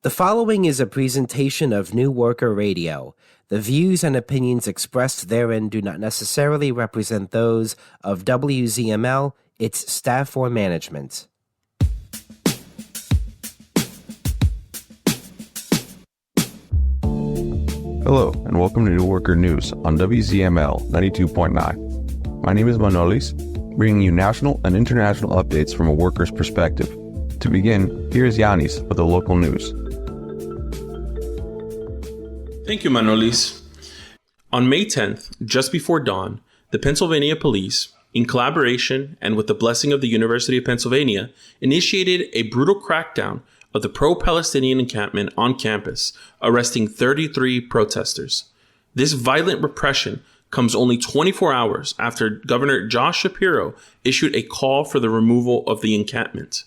The following is a presentation of New Worker Radio. The views and opinions expressed therein do not necessarily represent those of WZML, its staff, or management. Hello, and welcome to New Worker News on WZML 92.9. My name is Manolis, bringing you national and international updates from a worker's perspective. To begin, here is Yanis with the local news. Thank you, Manolis. On May 10th, just before dawn, the Pennsylvania police, in collaboration and with the blessing of the University of Pennsylvania, initiated a brutal crackdown of the pro-Palestinian encampment on campus, arresting 33 protesters. This violent repression comes only 24 hours after Governor Josh Shapiro issued a call for the removal of the encampment.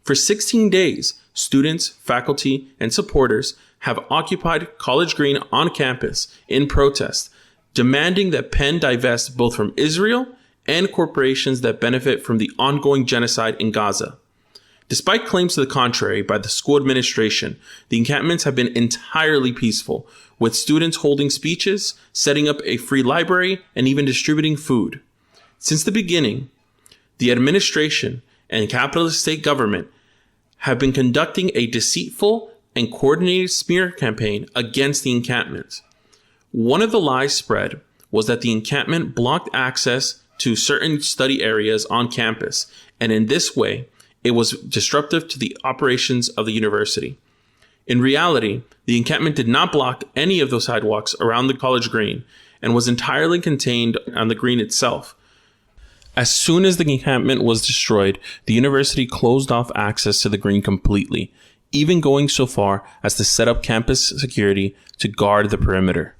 For 16 days, students, faculty, and supporters have occupied College Green on campus in protest, demanding that Penn divest both from Israel and corporations that benefit from the ongoing genocide in Gaza. Despite claims to the contrary by the school administration, the encampments have been entirely peaceful, with students holding speeches, setting up a free library, and even distributing food. Since the beginning, the administration and capitalist state government have been conducting a deceitful and coordinated smear campaign against the encampment. One of the lies spread was that the encampment blocked access to certain study areas on campus, and in this way, it was disruptive to the operations of the university. In reality, the encampment did not block any of those sidewalks around the College Green and was entirely contained on the green itself. As soon as the encampment was destroyed, the university closed off access to the green completely, even going so far as to set up campus security to guard the perimeter.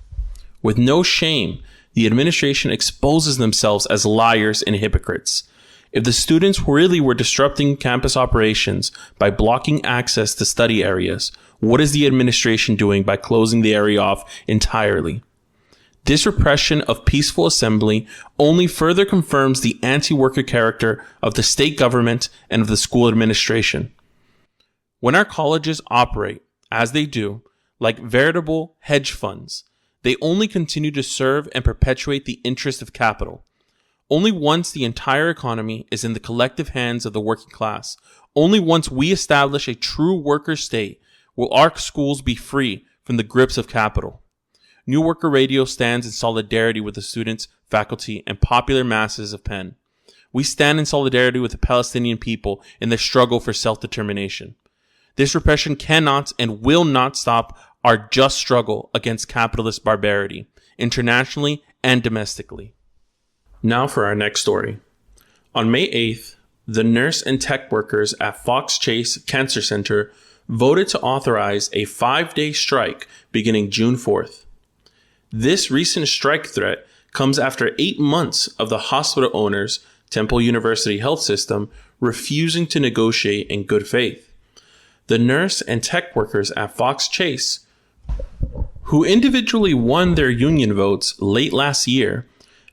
With no shame, the administration exposes themselves as liars and hypocrites. If the students really were disrupting campus operations by blocking access to study areas, what is the administration doing by closing the area off entirely? This repression of peaceful assembly only further confirms the anti-worker character of the state government and of the school administration. When our colleges operate, as they do, like veritable hedge funds, they only continue to serve and perpetuate the interest of capital. Only once the entire economy is in the collective hands of the working class, only once we establish a true worker state, will our schools be free from the grips of capital. New Worker Radio stands in solidarity with the students, faculty, and popular masses of Penn. We stand in solidarity with the Palestinian people in their struggle for self-determination. This repression cannot and will not stop our just struggle against capitalist barbarity, internationally and domestically. Now for our next story. On May 8th, the nurse and tech workers at Fox Chase Cancer Center voted to authorize a 5-day strike beginning June 4th. This recent strike threat comes after 8 months of the hospital owners, Temple University Health System, refusing to negotiate in good faith. The nurse and tech workers at Fox Chase, who individually won their union votes late last year,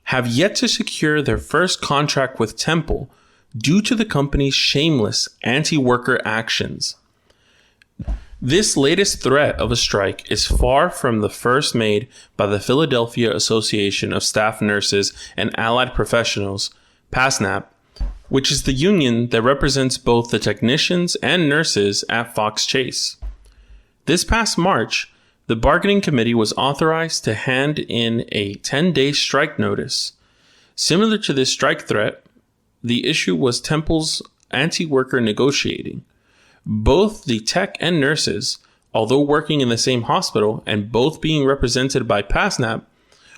have yet to secure their first contract with Temple due to the company's shameless anti-worker actions. This latest threat of a strike is far from the first made by the Philadelphia Association of Staff Nurses and Allied Professionals, PASNAP, which is the union that represents both the technicians and nurses at Fox Chase. This past March, the bargaining committee was authorized to hand in a 10-day strike notice. Similar to this strike threat, the issue was Temple's anti-worker negotiating. Both the tech and nurses, although working in the same hospital and both being represented by PASNAP,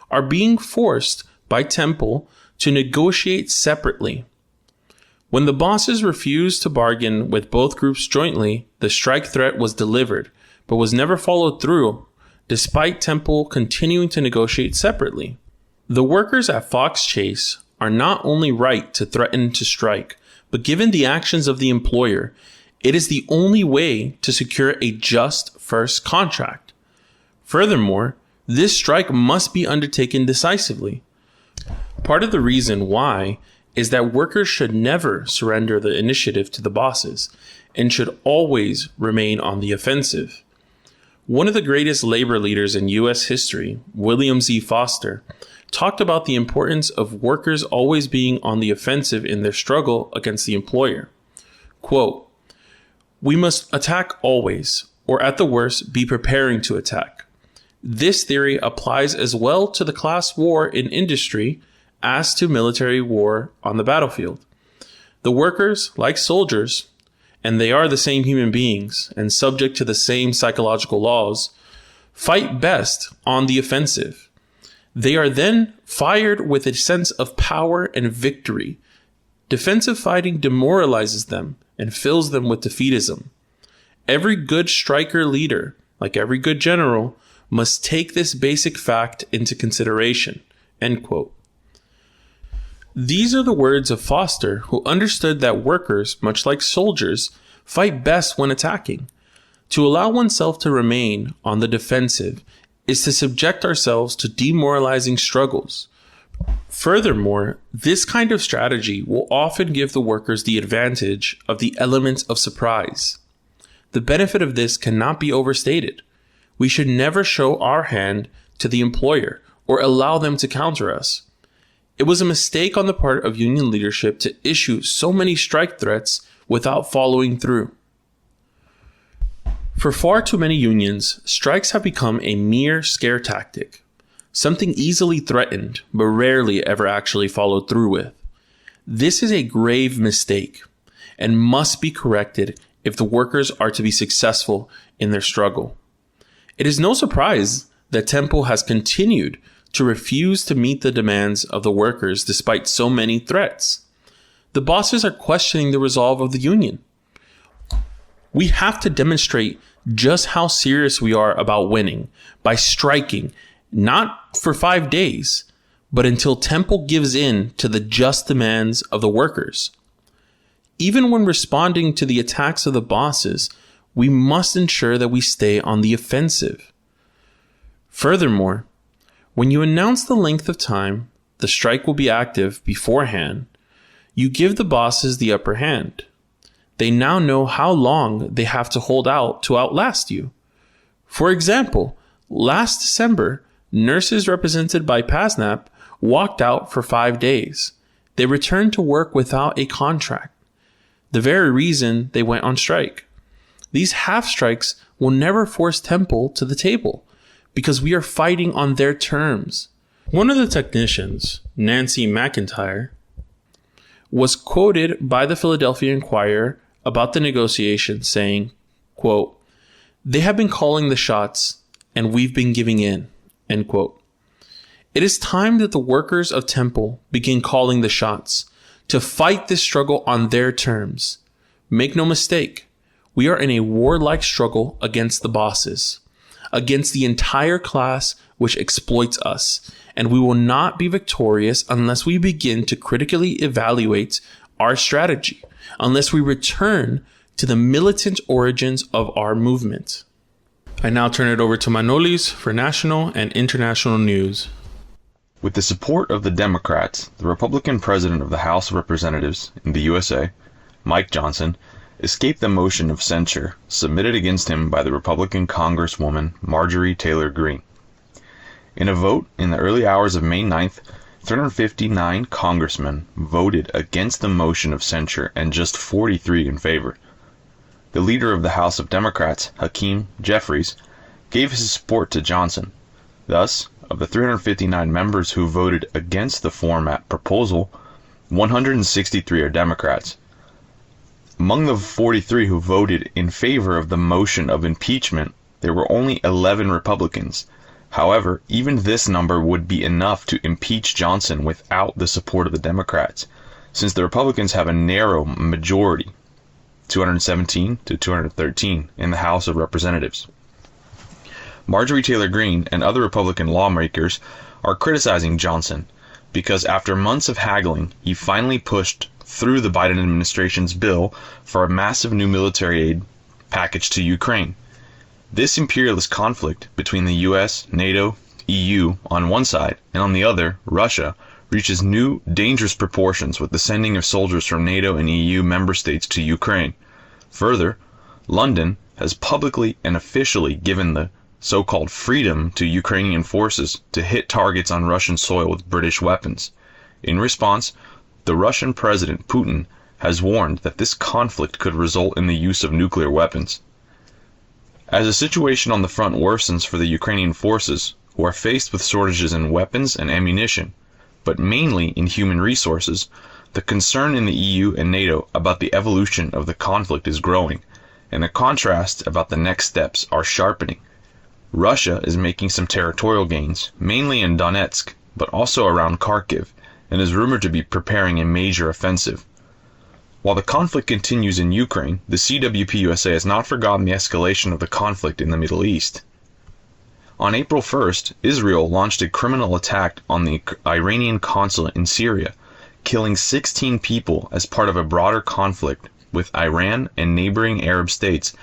are being forced by Temple to negotiate separately. When the bosses refused to bargain with both groups jointly, the strike threat was delivered, but was never followed through, despite Temple continuing to negotiate separately. The workers at Fox Chase are not only right to threaten to strike, but given the actions of the employer, it is the only way to secure a just first contract. Furthermore, this strike must be undertaken decisively. Part of the reason why is that workers should never surrender the initiative to the bosses and should always remain on the offensive. One of the greatest labor leaders in U.S. history, William Z. Foster, talked about the importance of workers always being on the offensive in their struggle against the employer. Quote, "We must attack always, or at the worst, be preparing to attack. This theory applies as well to the class war in industry as to military war on the battlefield. The workers, like soldiers, and they are the same human beings and subject to the same psychological laws, fight best on the offensive. They are then fired with a sense of power and victory. Defensive fighting demoralizes them and fills them with defeatism. Every good striker leader, like every good general, must take this basic fact into consideration." End quote. These are the words of Foster, who understood that workers, much like soldiers, fight best when attacking. To allow oneself to remain on the defensive is to subject ourselves to demoralizing struggles. Furthermore, this kind of strategy will often give the workers the advantage of the element of surprise. The benefit of this cannot be overstated. We should never show our hand to the employer or allow them to counter us. It was a mistake on the part of union leadership to issue so many strike threats without following through. For far too many unions, strikes have become a mere scare tactic, something easily threatened but rarely ever actually followed through with. This is a grave mistake and must be corrected if the workers are to be successful in their struggle. It is no surprise that Temple has continued to refuse to meet the demands of the workers despite so many threats. The bosses are questioning the resolve of the union. We have to demonstrate just how serious we are about winning by striking, not for 5 days, but until Temple gives in to the just demands of the workers. Even when responding to the attacks of the bosses, we must ensure that we stay on the offensive. Furthermore, when you announce the length of time the strike will be active beforehand, you give the bosses the upper hand. They now know how long they have to hold out to outlast you. For example, last December, nurses represented by PASNAP walked out for 5 days. They returned to work without a contract, the very reason they went on strike. These half strikes will never force Temple to the table because we are fighting on their terms. One of the technicians, Nancy McIntyre, was quoted by the Philadelphia Inquirer about the negotiations saying, quote, "They have been calling the shots and we've been giving in," end quote. It is time that the workers of Temple begin calling the shots to fight this struggle on their terms. Make no mistake, we are in a warlike struggle against the bosses, against the entire class which exploits us, and we will not be victorious unless we begin to critically evaluate our strategy, unless we return to the militant origins of our movement. I now turn it over to Manolis for national and international news. With the support of the Democrats, the Republican president of the House of Representatives in the USA, Mike Johnson, escaped the motion of censure submitted against him by the Republican Congresswoman Marjorie Taylor Greene. In a vote in the early hours of May 9th, 359 congressmen voted against the motion of censure and just 43 in favor. The leader of the House of Democrats, Hakeem Jeffries, gave his support to Johnson. Thus, of the 359 members who voted against the format proposal, 163 are Democrats. Among the 43 who voted in favor of the motion of impeachment, there were only 11 Republicans. However, even this number would be enough to impeach Johnson without the support of the Democrats, since the Republicans have a narrow majority, 217 to 213, in the House of Representatives. Marjorie Taylor Greene and other Republican lawmakers are criticizing Johnson because after months of haggling, he finally pushed through the Biden administration's bill for a massive new military aid package to Ukraine. This imperialist conflict between the US, NATO, EU on one side, and on the other, Russia, reaches new, dangerous proportions with the sending of soldiers from NATO and EU member states to Ukraine. Further, London has publicly and officially given the so-called freedom to Ukrainian forces to hit targets on Russian soil with British weapons. In response, the Russian President Putin has warned that this conflict could result in the use of nuclear weapons. As the situation on the front worsens for the Ukrainian forces, who are faced with shortages in weapons and ammunition, but mainly in human resources, the concern in the EU and NATO about the evolution of the conflict is growing, and the contrast about the next steps are sharpening. Russia is making some territorial gains, mainly in Donetsk, but also around Kharkiv, and is rumored to be preparing a major offensive. While the conflict continues in Ukraine, the CWPUSA has not forgotten the escalation of the conflict in the Middle East. On April 1st, Israel launched a criminal attack on the Iranian consulate in Syria, killing 16 people as part of a broader conflict with Iran and neighboring Arab states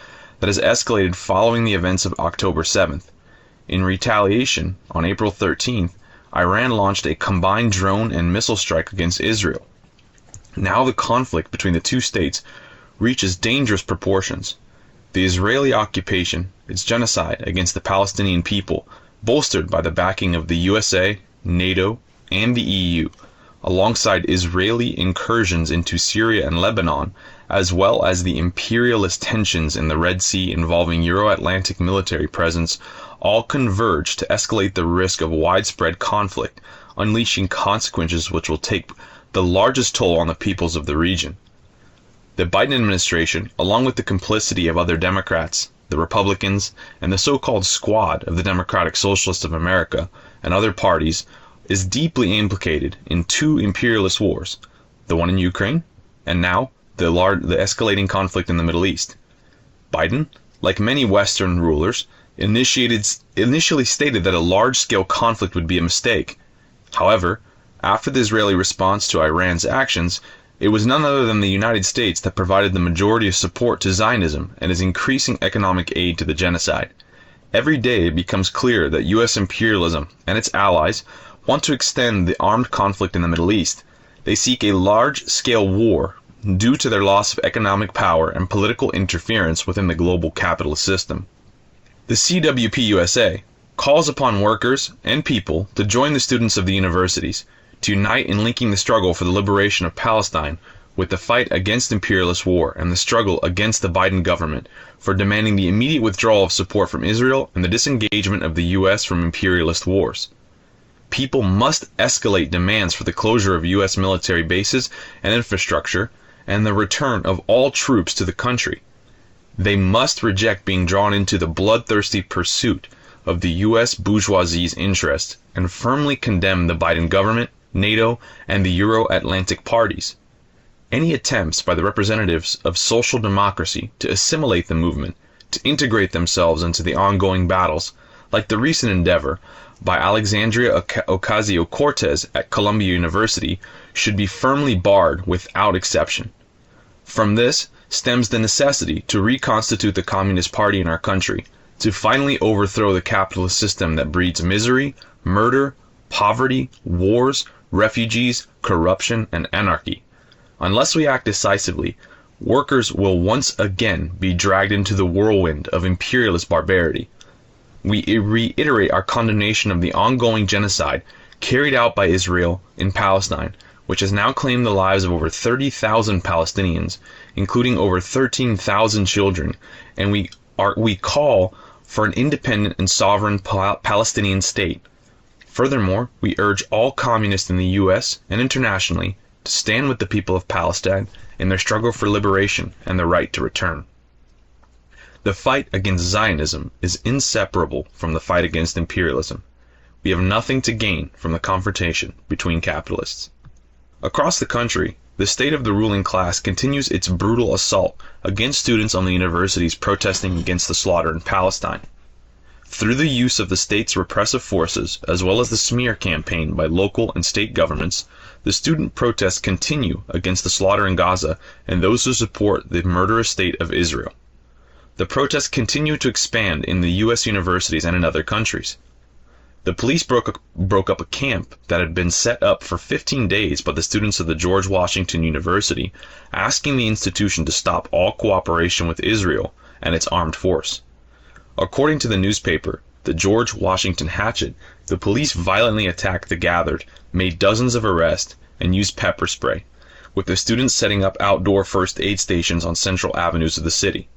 that has escalated following the events of October 7th. In retaliation, on April 13th, Iran launched a combined drone and missile strike against Israel. Now the conflict between the two states reaches dangerous proportions. The Israeli occupation, its genocide against the Palestinian people, bolstered by the backing of the USA, NATO, and the EU, alongside Israeli incursions into Syria and Lebanon, as well as the imperialist tensions in the Red Sea involving Euro-Atlantic military presence, all converge to escalate the risk of widespread conflict, unleashing consequences which will take the largest toll on the peoples of the region. The Biden administration, along with the complicity of other Democrats, the Republicans, and the so-called Squad of the Democratic Socialists of America and other parties, is deeply implicated in two imperialist wars, the one in Ukraine, and now the escalating conflict in the Middle East. Biden, like many Western rulers, initially stated that a large-scale conflict would be a mistake. However, after the Israeli response to Iran's actions, it was none other than the United States that provided the majority of support to Zionism and is increasing economic aid to the genocide. Every day it becomes clear that U.S. imperialism and its allies want to extend the armed conflict in the Middle East. They seek a large-scale war due to their loss of economic power and political interference within the global capitalist system. The CWPUSA calls upon workers and people to join the students of the universities, to unite in linking the struggle for the liberation of Palestine with the fight against imperialist war and the struggle against the Biden government for demanding the immediate withdrawal of support from Israel and the disengagement of the U.S. from imperialist wars. People must escalate demands for the closure of U.S. military bases and infrastructure and the return of all troops to the country. They must reject being drawn into the bloodthirsty pursuit of the U.S. bourgeoisie's interest and firmly condemn the Biden government, NATO, and the Euro-Atlantic parties. Any attempts by the representatives of social democracy to assimilate the movement, to integrate themselves into the ongoing battles, like the recent endeavor by Alexandria Ocasio-Cortez at Columbia University, should be firmly barred without exception. From this stems the necessity to reconstitute the Communist Party in our country, to finally overthrow the capitalist system that breeds misery, murder, poverty, wars, refugees, corruption, and anarchy. Unless we act decisively, workers will once again be dragged into the whirlwind of imperialist barbarity. We reiterate our condemnation of the ongoing genocide carried out by Israel in Palestine, which has now claimed the lives of over 30,000 Palestinians, including over 13,000 children, and we call for an independent and sovereign Palestinian state. Furthermore, we urge all communists in the U.S. and internationally to stand with the people of Palestine in their struggle for liberation and the right to return. The fight against Zionism is inseparable from the fight against imperialism. We have nothing to gain from the confrontation between capitalists. Across the country, the state of the ruling class continues its brutal assault against students on the universities protesting against the slaughter in Palestine. Through the use of the state's repressive forces, as well as the smear campaign by local and state governments, the student protests continue against the slaughter in Gaza and those who support the murderous state of Israel. The protests continue to expand in the U.S. universities and in other countries. The police broke up a camp that had been set up for 15 days by the students of the George Washington University, asking the institution to stop all cooperation with Israel and its armed force. According to the newspaper, the George Washington Hatchet, the police violently attacked the gathered, made dozens of arrests, and used pepper spray, with the students setting up outdoor first aid stations on central avenues of the city.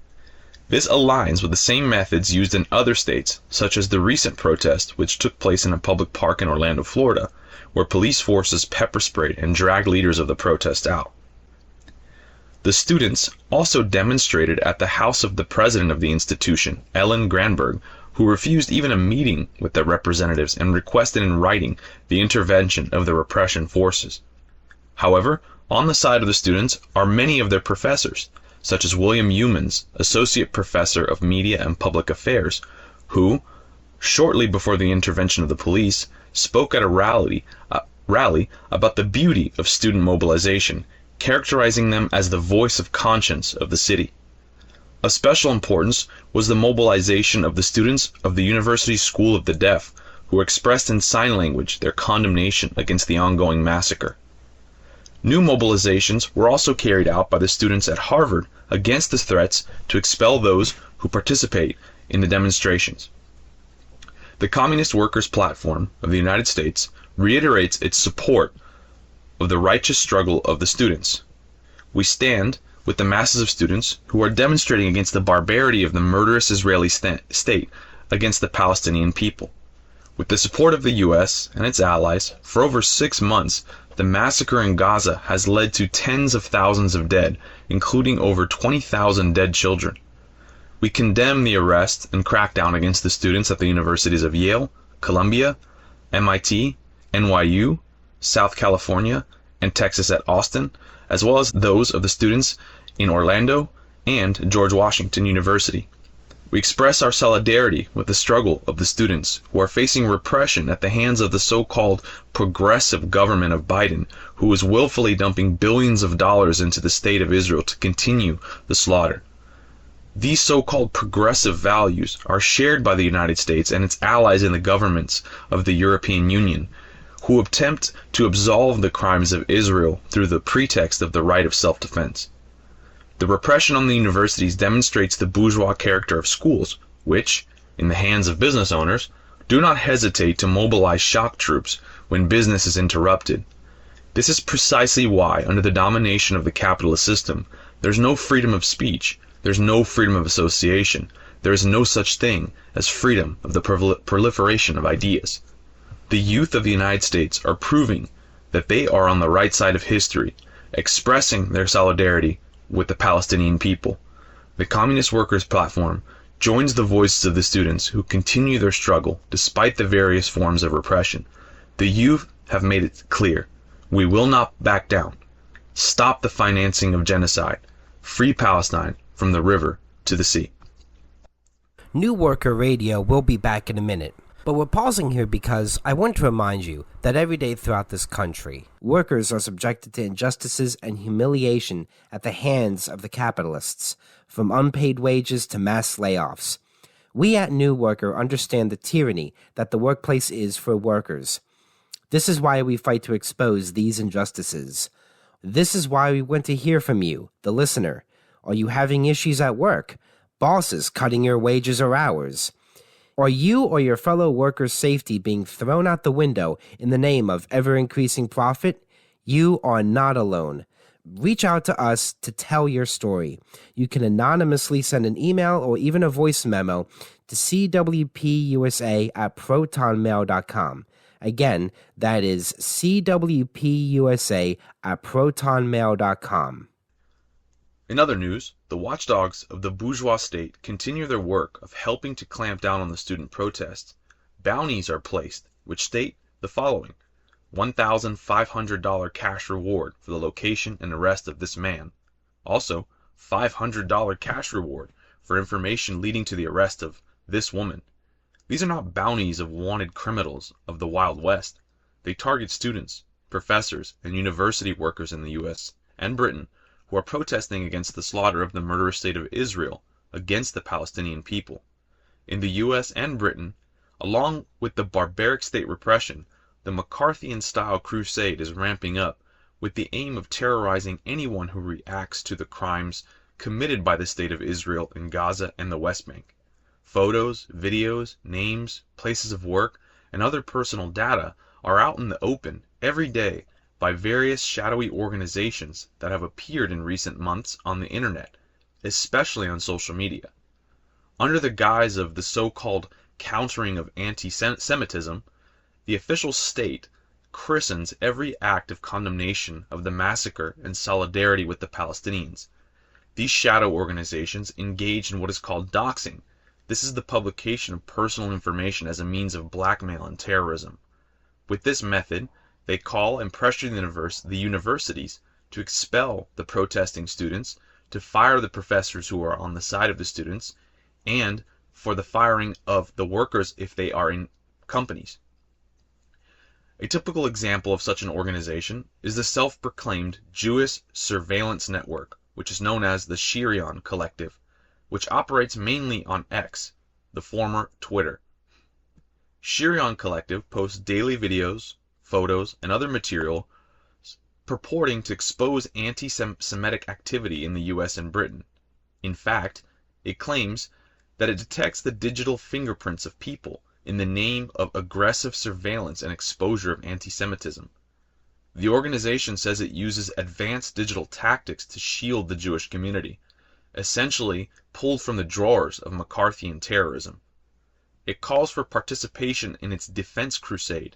This aligns with the same methods used in other states, such as the recent protest which took place in a public park in Orlando, Florida, where police forces pepper sprayed and dragged leaders of the protest out. The students also demonstrated at the house of the president of the institution, Ellen Granberg, who refused even a meeting with their representatives and requested in writing the intervention of the repression forces. However, on the side of the students are many of their professors, such as William Youmans, Associate Professor of Media and Public Affairs, who, shortly before the intervention of the police, spoke at a rally about the beauty of student mobilization, characterizing them as the voice of conscience of the city. Of special importance was the mobilization of the students of the University School of the Deaf, who expressed in sign language their condemnation against the ongoing massacre. New mobilizations were also carried out by the students at Harvard against the threats to expel those who participate in the demonstrations. The Communist Workers' Platform of the United States reiterates its support of the righteous struggle of the students. We stand with the masses of students who are demonstrating against the barbarity of the murderous Israeli state against the Palestinian people. With the support of the U.S. and its allies, for over 6 months, the massacre in Gaza has led to tens of thousands of dead, including over 20,000 dead children. We condemn the arrest and crackdown against the students at the universities of Yale, Columbia, MIT, NYU, South California, and Texas at Austin, as well as those of the students in Orlando and George Washington University. We express our solidarity with the struggle of the students who are facing repression at the hands of the so-called progressive government of Biden, who is willfully dumping billions of dollars into the state of Israel to continue the slaughter. These so-called progressive values are shared by the United States and its allies in the governments of the European Union, who attempt to absolve the crimes of Israel through the pretext of the right of self-defense. The repression on the universities demonstrates the bourgeois character of schools, which, in the hands of business owners, do not hesitate to mobilize shock troops when business is interrupted. This is precisely why, under the domination of the capitalist system, there's no freedom of speech, there's no freedom of association, there is no such thing as freedom of the proliferation of ideas. The youth of the United States are proving that they are on the right side of history, expressing their solidarity with the Palestinian people. The Communist Workers' Platform joins the voices of the students who continue their struggle despite the various forms of repression. The youth have made it clear, we will not back down. Stop the financing of genocide. Free Palestine from the river to the sea. New Worker Radio will be back in a minute. But we're pausing here because I want to remind you that every day throughout this country, workers are subjected to injustices and humiliation at the hands of the capitalists, from unpaid wages to mass layoffs. We at New Worker understand the tyranny that the workplace is for workers. This is why we fight to expose these injustices. This is why we want to hear from you, the listener. Are you having issues at work? Bosses cutting your wages or hours? Are you or your fellow workers' safety being thrown out the window in the name of ever-increasing profit? You are not alone. Reach out to us to tell your story. You can anonymously send an email or even a voice memo to CWPUSA@protonmail.com. Again, that is CWPUSA@protonmail.com. In other news, the watchdogs of the bourgeois state continue their work of helping to clamp down on the student protests. Bounties are placed, which state the following: $1,500 cash reward for the location and arrest of this man. Also, $500 cash reward for information leading to the arrest of this woman. These are not bounties of wanted criminals of the Wild West. They target students, professors, and university workers in the U.S. and Britain who are protesting against the slaughter of the murderous state of Israel against the Palestinian people. In the U.S. and Britain, Along with the barbaric state repression, the McCarthyan-style crusade is ramping up with the aim of terrorizing anyone who reacts to the crimes committed by the State of Israel in Gaza and the West Bank. Photos, videos, names, places of work, and other personal data are out in the open every day by various shadowy organizations that have appeared in recent months on the internet, especially on social media. Under the guise of the so-called countering of anti-Semitism, the official state christens every act of condemnation of the massacre and solidarity with the Palestinians. These shadow organizations engage in what is called doxing. This is the publication of personal information as a means of blackmail and terrorism. With this method, they call and pressure the universities to expel the protesting students, to fire the professors who are on the side of the students, and for the firing of the workers if they are in companies. A typical example of such an organization is the self-proclaimed Jewish surveillance network, which is known as the Shirion Collective, which operates mainly on X, the former Twitter. Shirion Collective posts daily videos, photos, and other material purporting to expose anti-Semitic activity in the US and Britain. In fact, it claims that it detects the digital fingerprints of people in the name of aggressive surveillance and exposure of anti-Semitism. The organization says it uses advanced digital tactics to shield the Jewish community, essentially pulled from the drawers of McCarthyian terrorism. It calls for participation in its defense crusade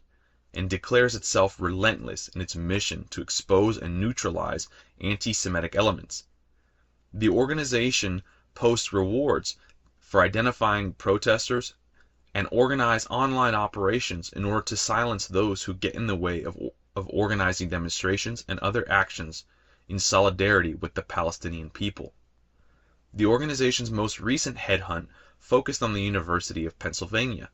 and declares itself relentless in its mission to expose and neutralize anti-Semitic elements. The organization posts rewards for identifying protesters and organize online operations in order to silence those who get in the way of organizing demonstrations and other actions in solidarity with the Palestinian people. The organization's most recent headhunt focused on the University of Pennsylvania.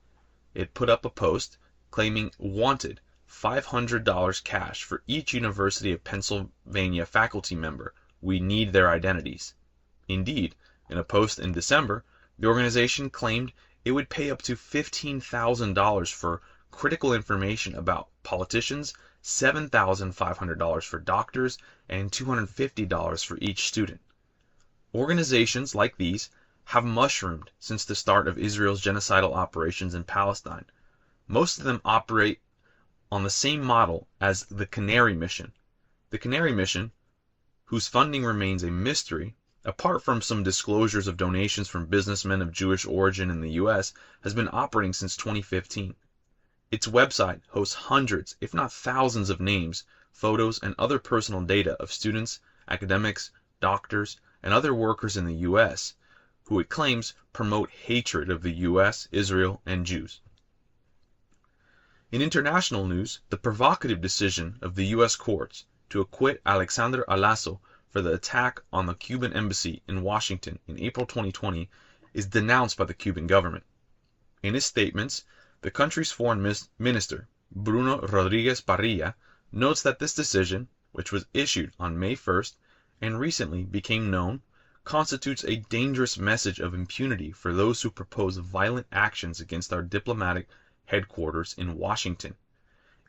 It put up a post claiming wanted $500 cash for each University of Pennsylvania faculty member. We need their identities. Indeed, in a post in December, the organization claimed it would pay up to $15,000 for critical information about politicians, $7,500 for doctors, and $250 for each student. Organizations like these have mushroomed since the start of Israel's genocidal operations in Palestine. Most of them operate on the same model as the Canary Mission. The Canary Mission, whose funding remains a mystery, apart from some disclosures of donations from businessmen of Jewish origin in the US, has been operating since 2015. Its website hosts hundreds, if not thousands of names, photos, and other personal data of students, academics, doctors, and other workers in the US, who it claims promote hatred of the US, Israel, and Jews. In international news, the provocative decision of the US courts to acquit Alexander Alasso for the attack on the Cuban embassy in Washington in April 2020 is denounced by the Cuban government. In his statements, the country's foreign minister, Bruno Rodriguez Parrilla, notes that this decision, which was issued on May 1st and recently became known, constitutes a dangerous message of impunity for those who propose violent actions against our diplomatic headquarters in Washington.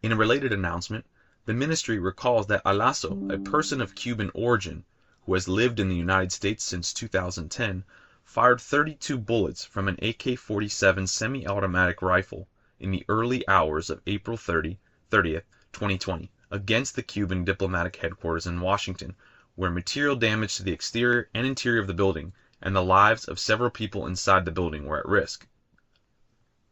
In a related announcement, the ministry recalls that Alasso, a person of Cuban origin who has lived in the United States since 2010, fired 32 bullets from an AK-47 semi-automatic rifle in the early hours of April 30th, 2020, against the Cuban diplomatic headquarters in Washington, where material damage to the exterior and interior of the building and the lives of several people inside the building were at risk.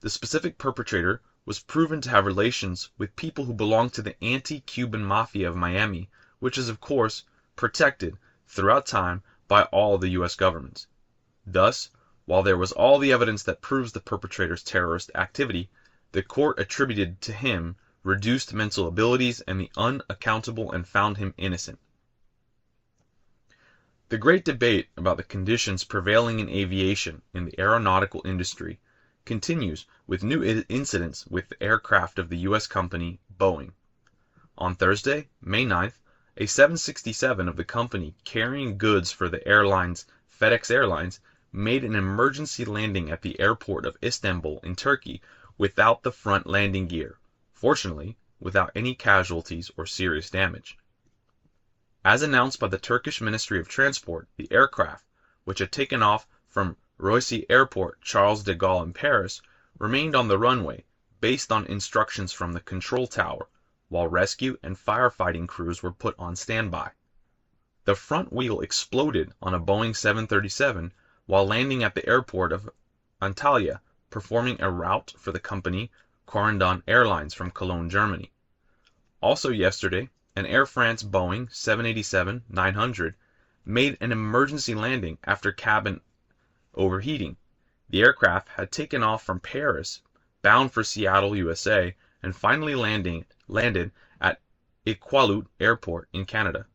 The specific perpetrator was proven to have relations with people who belong to the anti-Cuban mafia of Miami, which is of course protected throughout time by all the US governments. Thus, while there was all the evidence that proves the perpetrator's terrorist activity, the court attributed to him reduced mental abilities and the unaccountable and found him innocent. The great debate about the conditions prevailing in aviation in the aeronautical industry continues with new incidents with the aircraft of the U.S. company Boeing. On Thursday, May 9th, a 767 of the company carrying goods for the airlines FedEx Airlines made an emergency landing at the airport of Istanbul in Turkey without the front landing gear, fortunately without any casualties or serious damage. As announced by the Turkish Ministry of Transport, the aircraft, which had taken off from Roissy Airport Charles de Gaulle in Paris, remained on the runway based on instructions from the control tower, while rescue and firefighting crews were put on standby. The front wheel exploded on a Boeing 737 while landing at the airport of Antalya, performing a route for the company Correspondence Airlines from Cologne, Germany. Also yesterday, an Air France Boeing 787-900 made an emergency landing after cabin overheating. The aircraft had taken off from Paris, bound for Seattle, USA, and finally landed at Iqaluit Airport in Canada.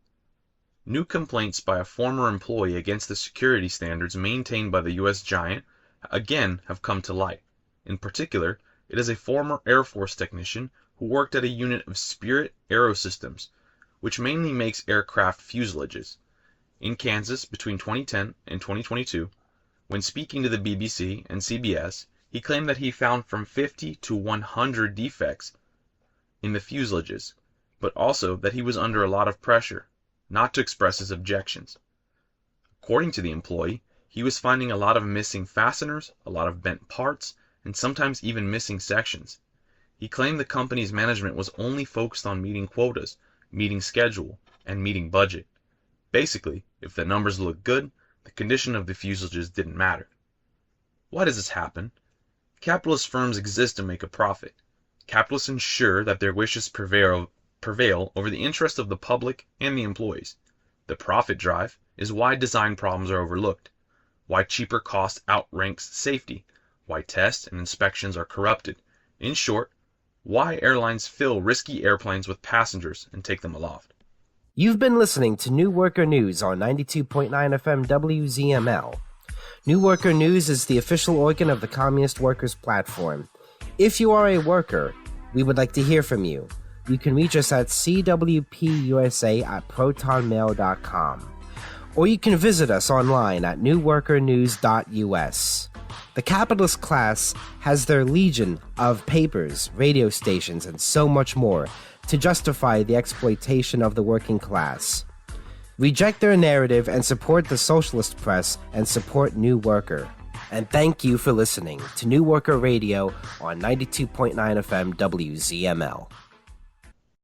New complaints by a former employee against the security standards maintained by the U.S. giant again have come to light. In particular, it is a former Air Force technician who worked at a unit of Spirit Aerosystems, which mainly makes aircraft fuselages. In Kansas between 2010 and 2022, when speaking to the BBC and CBS, he claimed that he found from 50 to 100 defects in the fuselages, but also that he was under a lot of pressure not to express his objections. According to the employee, he was finding a lot of missing fasteners, a lot of bent parts, and sometimes even missing sections. He claimed the company's management was only focused on meeting quotas, meeting schedule, and meeting budget. Basically, if the numbers looked good, the condition of the fuselages didn't matter. Why does this happen? Capitalist firms exist to make a profit. Capitalists ensure that their wishes prevail over the interest of the public and the employees. The profit drive is why design problems are overlooked, why cheaper cost outranks safety, why tests and inspections are corrupted. In short, why airlines fill risky airplanes with passengers and take them aloft. You've been listening to New Worker News on 92.9 FM WZML. New Worker News is the official organ of the Communist Workers Platform. If you are a worker, we would like to hear from you. You can reach us at CWPUSA@protonmail.com, or you can visit us online at newworkernews.us. The capitalist class has their legion of papers, radio stations, and so much more to justify the exploitation of the working class. Reject their narrative and support the socialist press and support New Worker. And thank you for listening to New Worker Radio on 92.9 FM WZML.